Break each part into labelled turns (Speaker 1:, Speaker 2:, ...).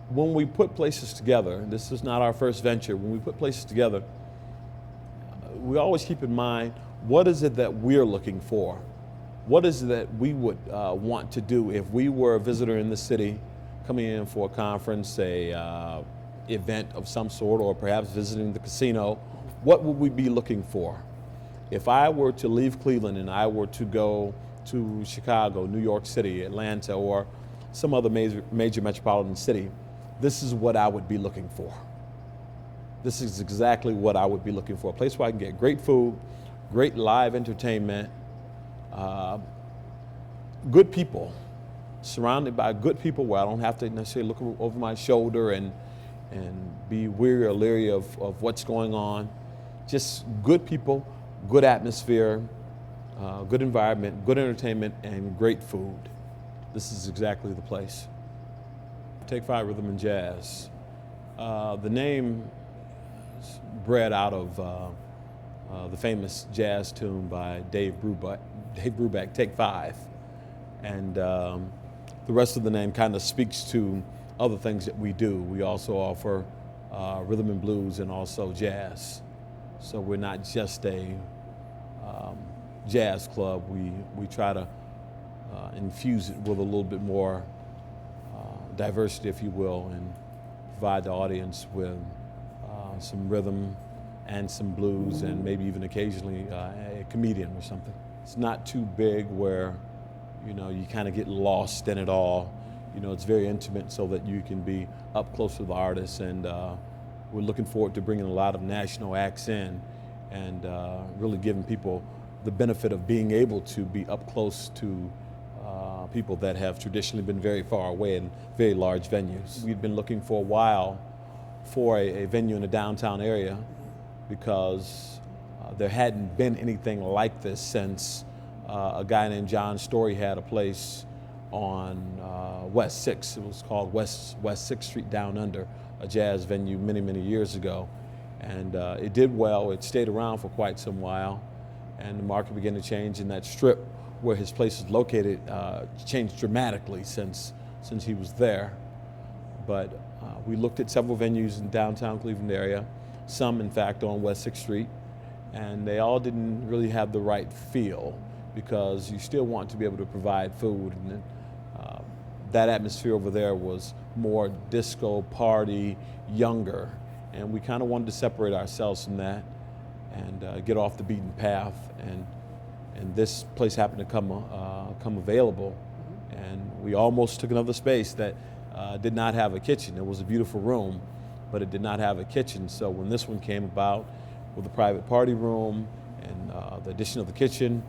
Speaker 1: when we put places together, this is not our first venture, when we put places together, we always keep in mind, what is it that we're looking for? What is it that we would want to do if we were a visitor in the city coming in for a conference, a event of some sort, or perhaps visiting the casino? What would we be looking for? If I were to leave Cleveland and I were to go to Chicago, New York City, Atlanta, or some other major metropolitan city, this is what I would be looking for. This is exactly what I would be looking for. A place where I can get great food, great live entertainment, good people, surrounded by good people where I don't have to necessarily look over my shoulder and be weary or leery of what's going on. Just good people, good atmosphere, good environment, good entertainment, and great food. This is exactly the place. Take 5 Rhythm and Jazz. The name is bred out of the famous jazz tune by Dave Brubeck, Take 5. And the rest of the name kind of speaks to other things that we do. We also offer rhythm and blues and also jazz. So we're not just a jazz club. We try to infuse it with a little bit more diversity, if you will, and provide the audience with some rhythm and some blues, and maybe even occasionally a comedian or something. It's not too big where you kind of get lost in it all. It's very intimate so that you can be up close to the artists, and we're looking forward to bringing a lot of national acts in and really giving people the benefit of being able to be up close to people that have traditionally been very far away in very large venues. We've been looking for a while for a venue in the downtown area because there hadn't been anything like this since a guy named John Story had a place on West 6th. It was called West 6th Street Down Under, a jazz venue many years ago. And it did well. It stayed around for quite some while, and the market began to change, and that strip where his place is located changed dramatically since he was there. But we looked at several venues in downtown Cleveland area, some in fact on West 6th Street, and they all didn't really have the right feel, because you still want to be able to provide food, and that atmosphere over there was more disco, party, younger, and we kind of wanted to separate ourselves from that and get off the beaten path, and this place happened to come available, and we almost took another space that did not have a kitchen. It was a beautiful room, but it did not have a kitchen. So when this one came about with the private party room and the addition of the kitchen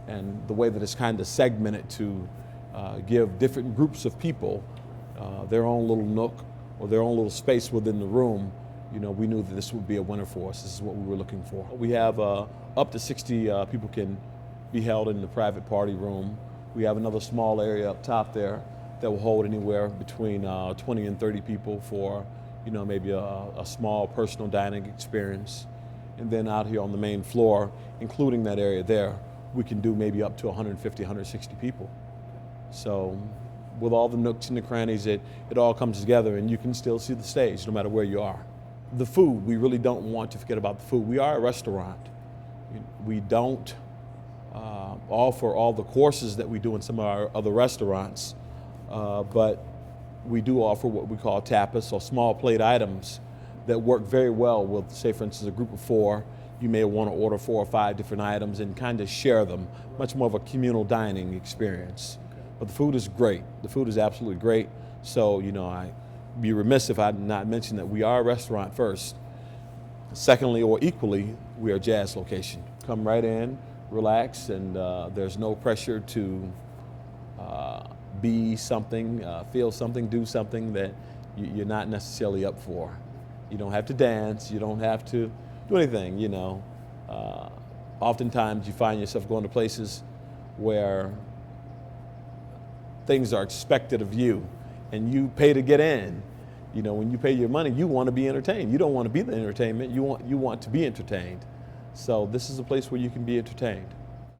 Speaker 1: and the way that it's kind of segmented to give different groups of people their own little nook or their own little space within the room, we knew that this would be a winner for us. This is what we were looking for. We have up to 60 people can be held in the private party room. We have another small area up top there that will hold anywhere between 20 and 30 people for, maybe a small personal dining experience. And then out here on the main floor, including that area there, we can do maybe up to 150, 160 people. So with all the nooks and the crannies, it all comes together, and you can still see the stage no matter where you are. The food, we really don't want to forget about the food. We are a restaurant. We don't offer all the courses that we do in some of our other restaurants, but we do offer what we call tapas, or small plate items that work very well with, say for instance, a group of 4. You may want to order 4 or 5 different items and kind of share them, much more of a communal dining experience. But the food is great. The food is absolutely great. So, I'd be remiss if I did not mention that we are a restaurant first. Secondly, or equally, we are a jazz location. Come right in, relax, and there's no pressure to be something, feel something, do something that you're not necessarily up for. You don't have to dance, you don't have to do anything, Oftentimes you find yourself going to places where things are expected of you and you pay to get in. When you pay your money, you want to be entertained. You don't want to be the entertainment, you want to be entertained. So this is a place where you can be entertained.